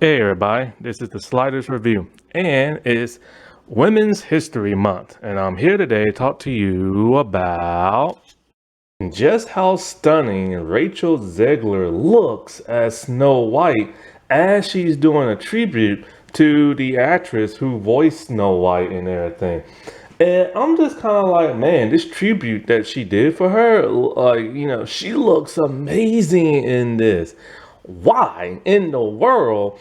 Hey everybody, this is the Sliders Review, and it's Women's History Month, and I'm here today to talk to you about just how stunning Rachel Zegler looks as Snow White as she's doing a tribute to the actress who voiced Snow White and everything. And I'm just kind of like, man, this tribute that she did for her, she looks amazing in this. Why in the world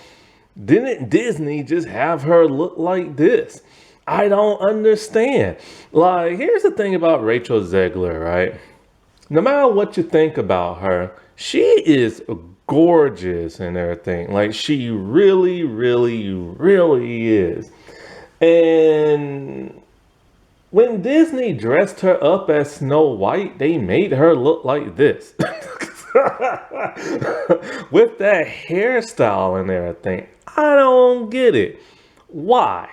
didn't Disney just have her look like this? I don't understand. Like, here's the thing about Rachel Zegler, right? No matter what you think about her, she is gorgeous and everything. Like, she really, really, really is. And when Disney dressed her up as Snow White, they made her look like this. With that hairstyle and everything. I don't get it. Why?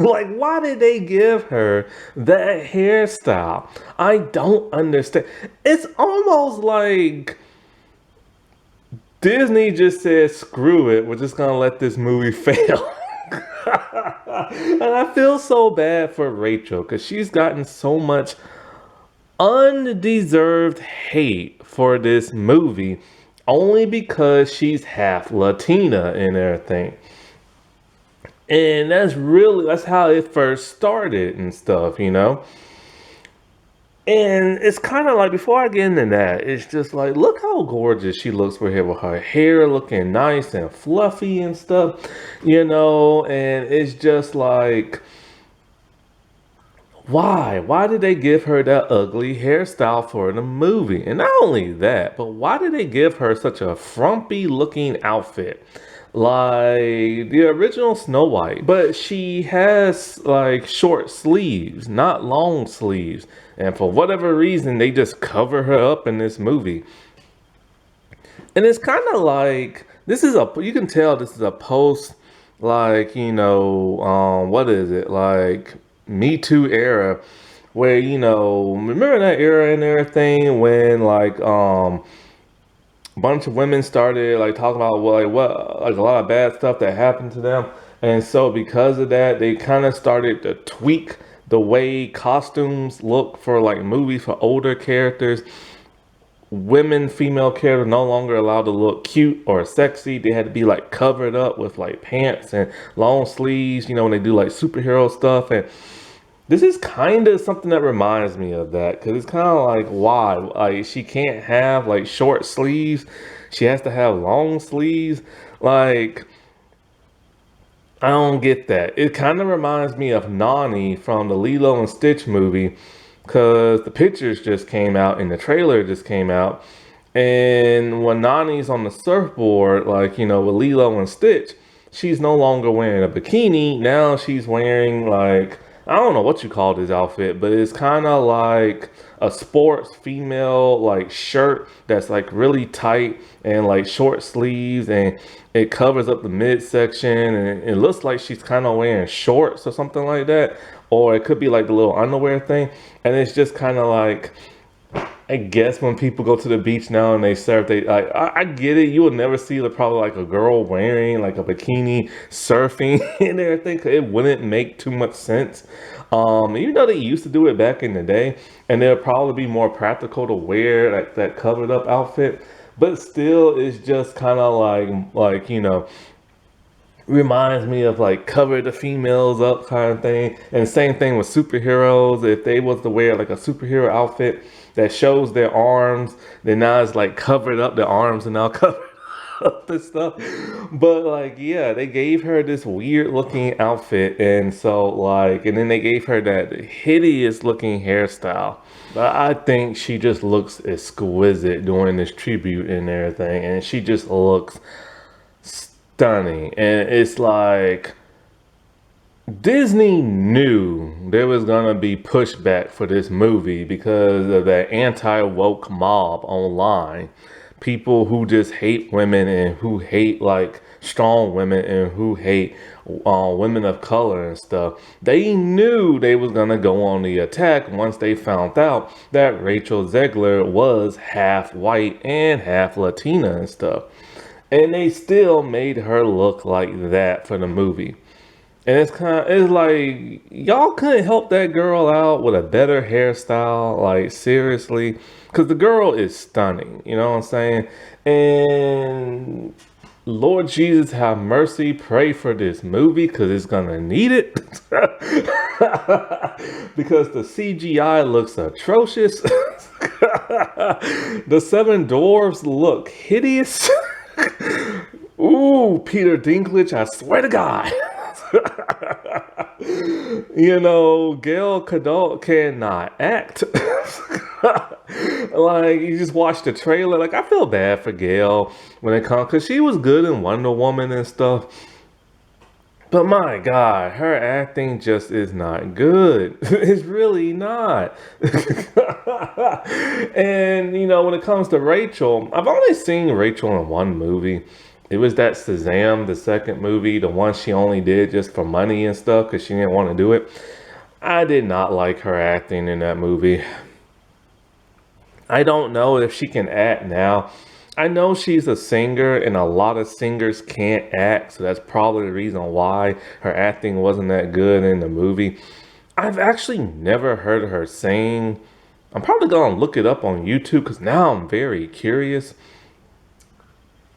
Like, why did they give her that hairstyle? I don't understand. It's almost like Disney just said, screw it, we're just gonna let this movie fail. And I feel so bad for Rachel because she's gotten so much undeserved hate for this movie only because she's half Latina and everything. And that's how it first started and stuff, you know? And it's kind of like, before I get into that, it's just like, look how gorgeous she looks for here with her hair looking nice and fluffy and stuff, you know? And it's just like, why? Why did they give her that ugly hairstyle for the movie? And not only that, but why did they give her such a frumpy looking outfit? Like the original Snow White, but she has like short sleeves, not long sleeves. And for whatever reason, they just cover her up in this movie. And it's kind of like, you can tell this is a post, like, what is it? Like Me Too era, where, remember that era and everything when a bunch of women started like talking about like a lot of bad stuff that happened to them. And so because of that, they kind of started to tweak the way costumes look for like movies for older characters. Female characters no longer allowed to look cute or sexy. They had to be like covered up with like pants and long sleeves, when they do like superhero stuff. And this is kind of something that reminds me of that, because it's kind of like, why? Like, she can't have like short sleeves. She has to have long sleeves. Like, I don't get that. It kind of reminds me of Nani from the Lilo and Stitch movie, because the pictures just came out and the trailer just came out. And when Nani's on the surfboard, with Lilo and Stitch, she's no longer wearing a bikini. Now she's wearing like, I don't know what you call this outfit, but it's kind of like a sports female like shirt that's like really tight and like short sleeves, and it covers up the midsection, and it looks like she's kind of wearing shorts or something like that, or it could be like the little underwear thing. And it's just kind of like, I guess when people go to the beach now and they surf, they like, I get it. You will never see probably like a girl wearing like a bikini surfing and everything, 'cause it wouldn't make too much sense. Even though they used to do it back in the day, and it would probably be more practical to wear like that covered up outfit, but still, it's just kind of reminds me of like cover the females up kind of thing. And same thing with superheroes. If they was to wear like a superhero outfit that shows their arms, then now it's like covered up, their arms and now covered up and stuff. But like, yeah, they gave her this weird looking outfit, and so and then they gave her that hideous looking hairstyle. But I think she just looks exquisite doing this tribute and everything, and she just looks stunning. And it's like Disney knew there was gonna be pushback for this movie because of that anti-woke mob online. People who just hate women and who hate like strong women and who hate women of color and stuff. They knew they was gonna go on the attack once they found out that Rachel Zegler was half white and half Latina and stuff. And they still made her look like that for the movie. And it's like y'all couldn't help that girl out with a better hairstyle, like seriously, because the girl is stunning. You know what I'm saying? And Lord Jesus, have mercy. Pray for this movie because it's gonna need it. Because the CGI looks atrocious. The seven dwarfs look hideous. Ooh, Peter Dinklage, I swear to God. You know, Gail Gadot cannot act. Like, you just watch the trailer. Like, I feel bad for Gail when it comes, because she was good in Wonder Woman and stuff. But my God, her acting just is not good. It's really not. And, you know, when it comes to Rachel, I've only seen Rachel in one movie. It was that Shazam, the second movie, the one she only did just for money and stuff because she didn't want to do it. I did not like her acting in that movie. I don't know if she can act now. I know she's a singer, and a lot of singers can't act, so that's probably the reason why her acting wasn't that good in the movie. I've actually never heard her sing. I'm probably gonna look it up on YouTube because now I'm very curious.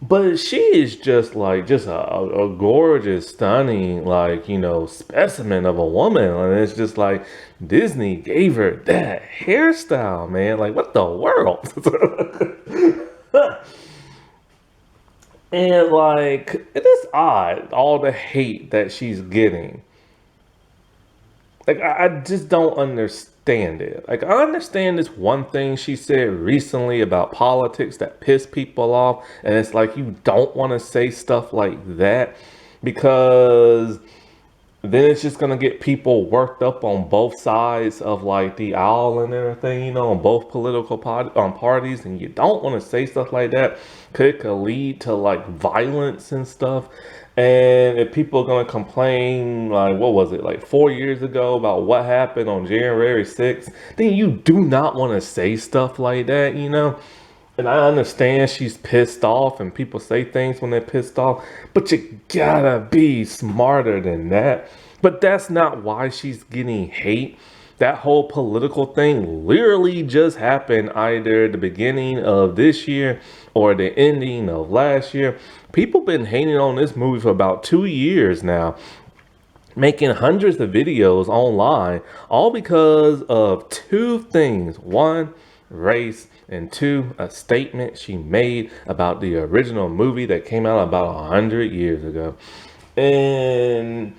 But she is just like just a gorgeous, stunning, like, you know, specimen of a woman. And it's just like Disney gave her that hairstyle, man. Like, what the world? And like, it is odd, all the hate that she's getting. Like, I just don't understand it. Like, I understand this one thing she said recently about politics that pissed people off, and it's like you don't want to say stuff like that because then it's just gonna get people worked up on both sides of like the aisle and everything, you know, on both political parties, and you don't want to say stuff like that because it could lead to like violence and stuff. And if people are gonna complain, like what was it, like 4 years ago about what happened on January 6th, then you do not want to say stuff like that, you know. And I understand she's pissed off and people say things when they're pissed off, but you gotta be smarter than that. But that's not why she's getting hate. That whole political thing literally just happened either the beginning of this year or the ending of last year. People been hating on this movie for about 2 years now, making hundreds of videos online, all because of two things. One, race, and two, a statement she made about the original movie that came out about 100 years ago. And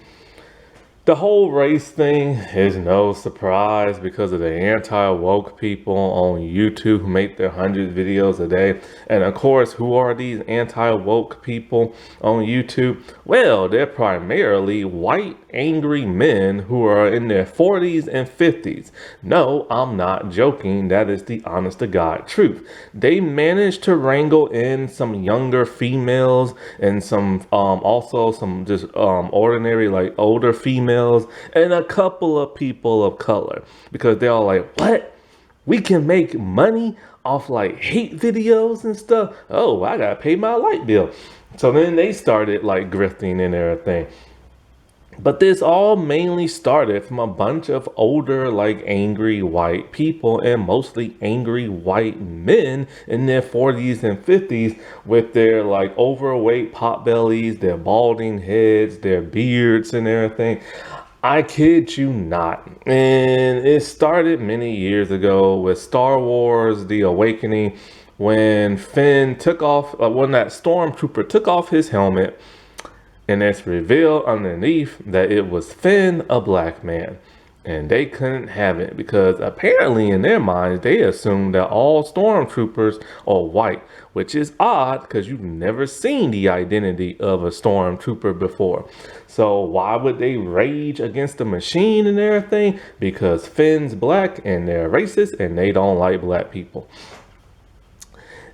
the whole race thing is no surprise because of the anti-woke people on YouTube who make their hundreds of videos a day. And of course, who are these anti-woke people on YouTube? Well, they're primarily white, angry men who are in their 40s and 50s. No, I'm not joking. That is the honest to God truth. They managed to wrangle in some younger females and some also some just ordinary like older females and a couple of people of color because they're all like, what? We can make money off like hate videos and stuff. Oh, I gotta pay my light bill. So then they started like grifting and everything. But this all mainly started from a bunch of older, like angry white people and mostly angry white men in their 40s and 50s with their like overweight pot bellies, their balding heads, their beards and everything. I kid you not. And it started many years ago with Star Wars The Awakening when Finn took off, when that stormtrooper took off his helmet and it's revealed underneath that it was Finn, a black man. And they couldn't have it because apparently in their minds, they assumed that all stormtroopers are white, which is odd because you've never seen the identity of a stormtrooper before. So why would they rage against the machine and everything? Because Finn's black and they're racist and they don't like black people.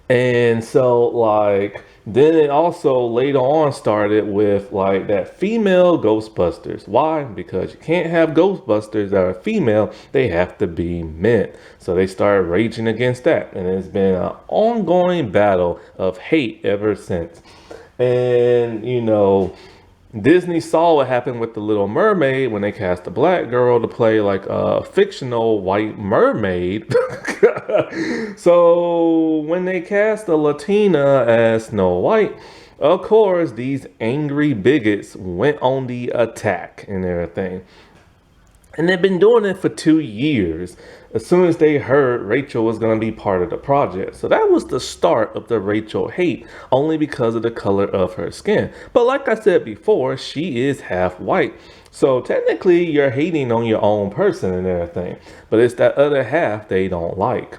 And so, like, then it also later on started with like that female Ghostbusters. Why? Because you can't have Ghostbusters that are female, they have to be men. So they started raging against that. And it's been an ongoing battle of hate ever since. And, Disney saw what happened with the Little Mermaid when they cast a black girl to play like a fictional white mermaid. So when they cast a Latina as Snow White, of course, these angry bigots went on the attack and everything. And they've been doing it for 2 years. As soon as they heard Rachel was going to be part of the project. So that was the start of the Rachel hate, only because of the color of her skin. But like I said before, she is half white. So technically, you're hating on your own person and everything. But it's that other half they don't like.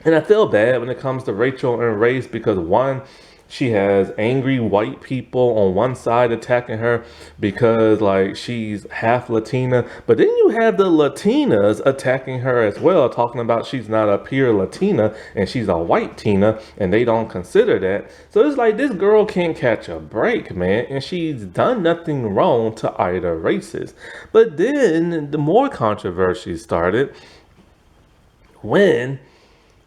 And I feel bad when it comes to Rachel and race because one, she has angry white people on one side attacking her because like she's half Latina. But then you have the Latinas attacking her as well, talking about she's not a pure Latina and she's a white Tina and they don't consider that. So it's like this girl can't catch a break, man, and she's done nothing wrong to either races. But then the more controversy started when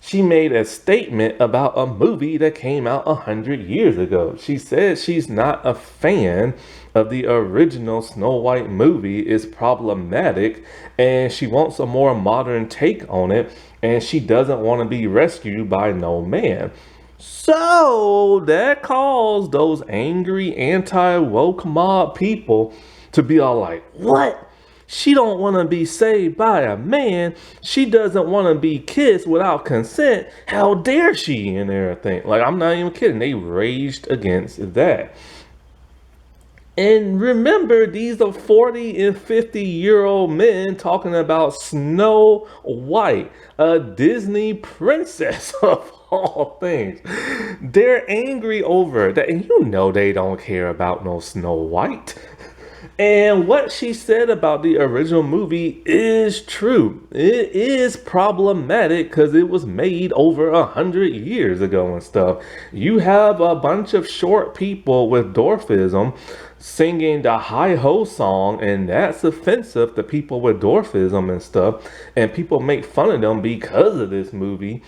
she made a statement about a movie that came out 100 years ago. She said she's not a fan of the original Snow White movie, it's problematic, and she wants a more modern take on it, and she doesn't want to be rescued by no man. So that caused those angry anti-woke mob people to be all like, what? She don't want to be saved by a man. She doesn't want to be kissed without consent. How dare she and everything. Like, I'm not even kidding. They raged against that. And remember, these are 40 and 50-year-old men talking about Snow White, a Disney princess of all things. They're angry over that. And they don't care about no Snow White. And what she said about the original movie is true. It is problematic because it was made over 100 years ago and stuff. You have a bunch of short people with dwarfism singing the hi-ho song, and that's offensive to people with dwarfism and stuff. And people make fun of them because of this movie.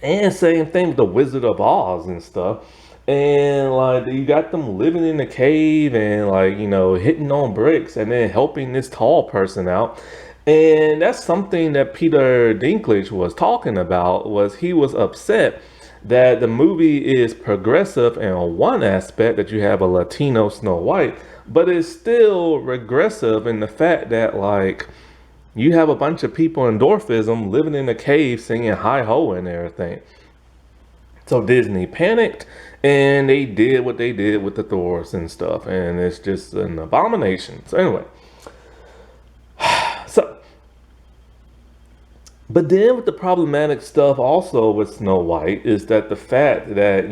And same thing with the Wizard of Oz and stuff. And like you got them living in the cave and like, hitting on bricks and then helping this tall person out. And that's something that Peter Dinklage was talking about, was he was upset that the movie is progressive in one aspect, that you have a Latino Snow White, but it's still regressive in the fact that like you have a bunch of people in dwarfism living in a cave singing hi-ho and everything. So Disney panicked and they did what they did with the Thors and stuff. And it's just an abomination. So anyway. But then with the problematic stuff also with Snow White is that the fact that,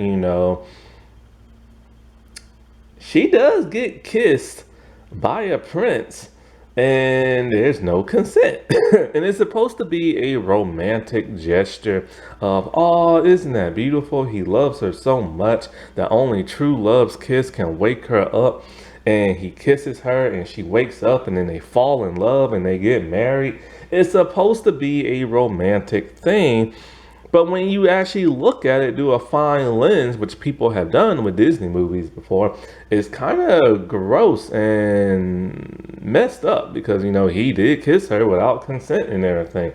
she does get kissed by a prince and there's no consent. And it's supposed to be a romantic gesture of, oh, isn't that beautiful? He loves her so much that only true love's kiss can wake her up. And he kisses her and she wakes up and then they fall in love and they get married. It's supposed to be a romantic thing. But when you actually look at it through a fine lens, which people have done with Disney movies before, it's kind of gross and messed up because, he did kiss her without consent and everything.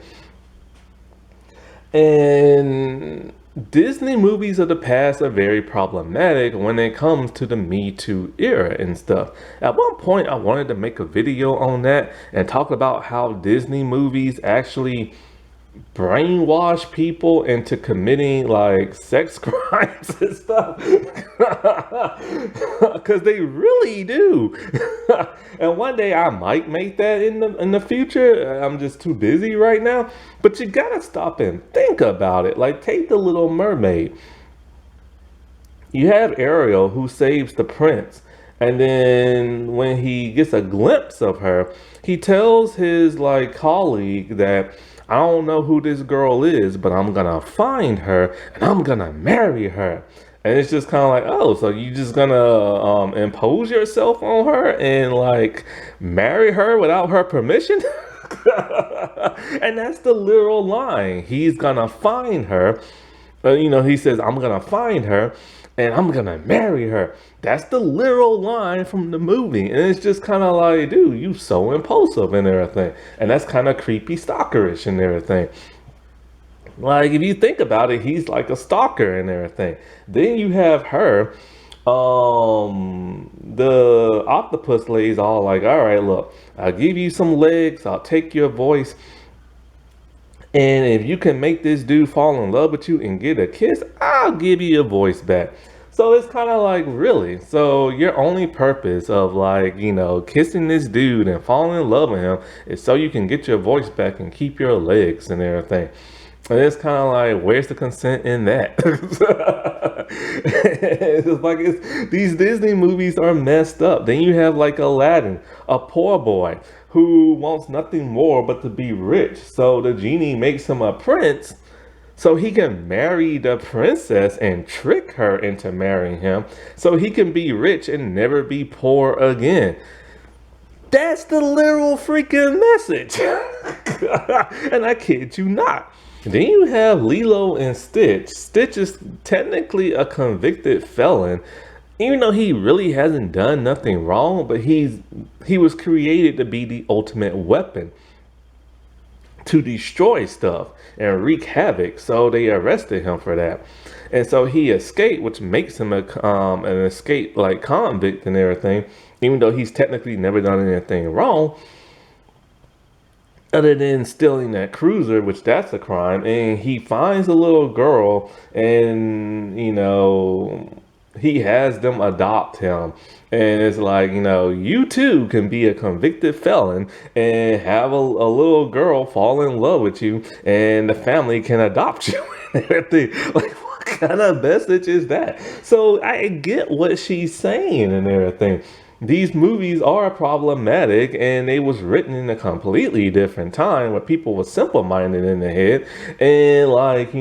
And Disney movies of the past are very problematic when it comes to the Me Too era and stuff. At one point, I wanted to make a video on that and talk about how Disney movies actually brainwash people into committing like sex crimes and stuff because they really do. And one day I might make that in the future. I'm just too busy right now, but you gotta stop and think about it. Like, take the Little Mermaid. You have Ariel who saves the prince, and then when he gets a glimpse of her, he tells his like colleague that, I don't know who this girl is, but I'm gonna find her and I'm gonna marry her. And it's just kind of like, oh, so you just gonna impose yourself on her and like marry her without her permission? And that's the literal line. He's gonna find her. He says, I'm gonna find her and I'm gonna marry her. That's the literal line from the movie. And it's just kind of like, dude, you so impulsive and everything. And that's kind of creepy stalkerish and everything. Like, if you think about it, he's like a stalker and everything. Then you have her, the octopus lady's all like, all right, look, I'll give you some legs, I'll take your voice, and if you can make this dude fall in love with you and get a kiss, I'll give you your voice back. So it's kind of like, really? So your only purpose of, like, kissing this dude and falling in love with him is so you can get your voice back and keep your legs and everything. And it's kind of like, where's the consent in that? It's like, these Disney movies are messed up. Then you have like Aladdin, a poor boy who wants nothing more but to be rich. So the genie makes him a prince so he can marry the princess and trick her into marrying him so he can be rich and never be poor again. That's the literal freaking message. And I kid you not. Then you have Lilo and Stitch. Stitch is technically a convicted felon, even though he really hasn't done nothing wrong, but he was created to be the ultimate weapon to destroy stuff and wreak havoc. So they arrested him for that. And so he escaped, which makes him an escape like convict and everything, even though he's technically never done anything wrong other than stealing that cruiser, which that's a crime. And he finds a little girl, and he has them adopt him. And it's like, you too can be a convicted felon and have a little girl fall in love with you, and the family can adopt you and everything. Like, what kind of message is that? So I get what she's saying and everything. These movies are problematic, and they was written in a completely different time where people were simple-minded in the head, and like,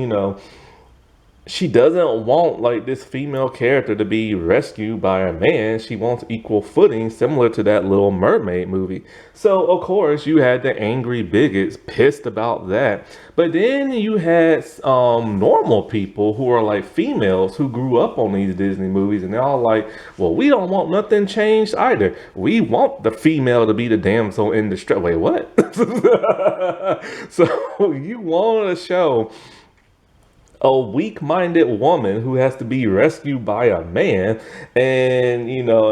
she doesn't want like this female character to be rescued by a man. She wants equal footing, similar to that Little Mermaid movie. So of course you had the angry bigots pissed about that. But then you had normal people who are like females who grew up on these Disney movies, and they're all like, well, we don't want nothing changed either. We want the female to be the damsel in distress. Wait, what? So you want to show a weak-minded woman who has to be rescued by a man, and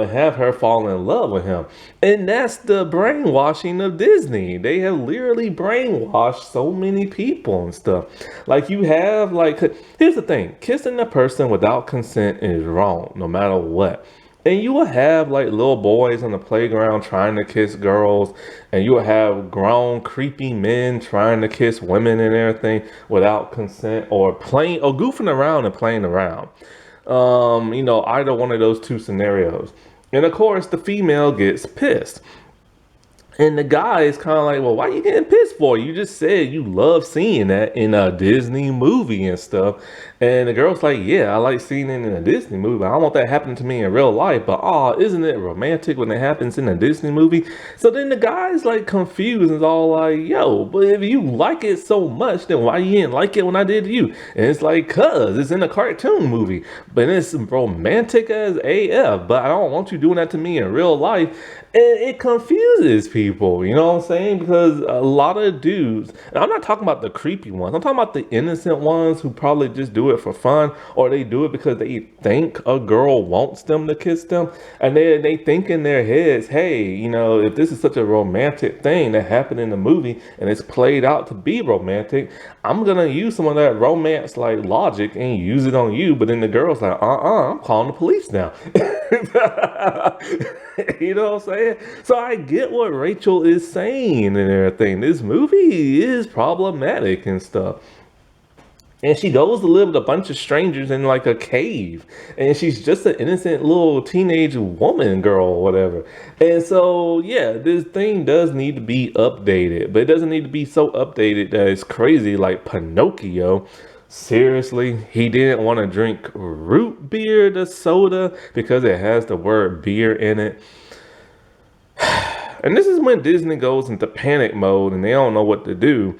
have her fall in love with him. And that's the brainwashing of Disney. They have literally brainwashed so many people and stuff. Like, you have, like, here's the thing, kissing a person without consent is wrong no matter what. And you will have like little boys on the playground trying to kiss girls, and you will have grown creepy men trying to kiss women and everything without consent, or playing or goofing around and playing around. Either one of those two scenarios. And of course the female gets pissed. And the guy is kind of like, well, why are you getting pissed for? You just said you love seeing that in a Disney movie and stuff. And the girl's like, yeah, I like seeing it in a Disney movie. I don't want that happening to me in real life. But, isn't it romantic when it happens in a Disney movie? So then the guy's like confused and is all like, yo, but if you like it so much, then why you didn't like it when I did to you? And it's like, cuz it's in a cartoon movie. But it's romantic as AF. But I don't want you doing that to me in real life. And it confuses people, you know what I'm saying? Because a lot of dudes, and I'm not talking about the creepy ones, I'm talking about the innocent ones who probably just do it for fun, or they do it because they think a girl wants them to kiss them. And they think in their heads, hey, if this is such a romantic thing that happened in the movie and it's played out to be romantic, I'm going to use some of that romance like logic and use it on you. But then the girl's like, I'm calling the police now. You know what I'm saying? So I get what Rachel is saying and everything. This movie is problematic and stuff. And she goes to live with a bunch of strangers in like a cave. And she's just an innocent little teenage woman, girl, or whatever. And so, yeah, this thing does need to be updated. But it doesn't need to be so updated that it's crazy like Pinocchio. Seriously, he didn't want to drink root beer, the soda, because it has the word beer in it. And this is when Disney goes into panic mode and they don't know what to do.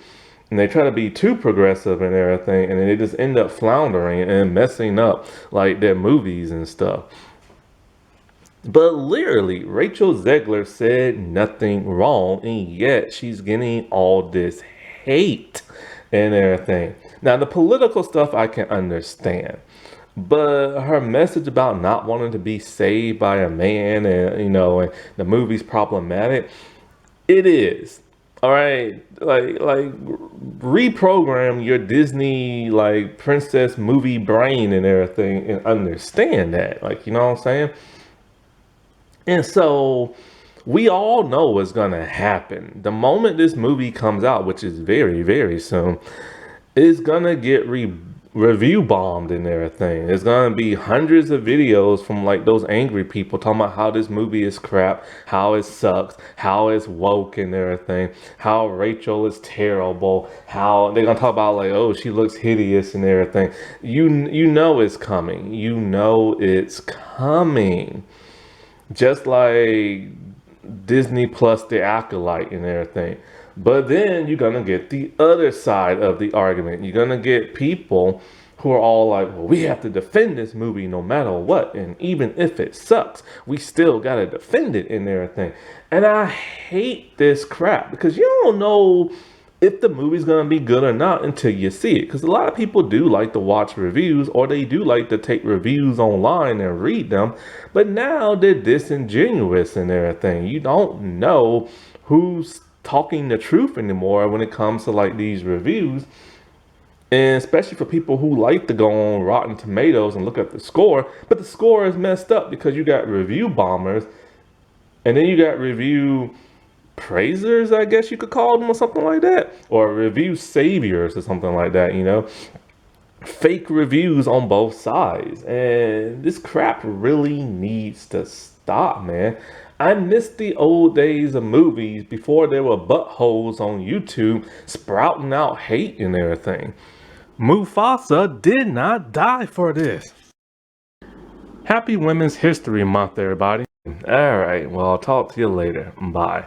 And they try to be too progressive and everything, and then they just end up floundering and messing up like their movies and stuff. But literally, Rachel Zegler said nothing wrong, and yet she's getting all this hate and everything. Now, the political stuff I can understand, but her message about not wanting to be saved by a man and, and the movie's problematic, it is. All right, like reprogram your Disney like princess movie brain and everything and understand that. Like, you know what I'm saying? And so we all know what's going to happen. The moment this movie comes out, which is very, very soon, it's going to get review bombed and everything. There's going to be hundreds of videos from like those angry people talking about how this movie is crap, how it sucks, how it's woke and everything, how Rachel is terrible, how they're going to talk about like, oh, she looks hideous and everything. You know it's coming. You know it's coming. Just like Disney Plus The Acolyte and everything. But then you're going to get the other side of the argument. You're going to get people who are all like, well, we have to defend this movie no matter what. And even if it sucks, we still got to defend it and everything. And I hate this crap because you don't know if the movie's going to be good or not until you see it. Because a lot of people do like to watch reviews, or they do like to take reviews online and read them. But now they're disingenuous and everything. You don't know who's talking the truth anymore when it comes to like these reviews. And especially for people who like to go on Rotten Tomatoes and look at the score. But the score is messed up because you got review bombers. And then you got review praisers, I guess you could call them, or something like that, or review saviors or something like that, fake reviews on both sides. And this crap really needs to stop, man. I miss the old days of movies before there were buttholes on YouTube sprouting out hate and everything. Mufasa did not die for this. Happy Women's History Month, everybody. All right, well, I'll talk to you later. Bye.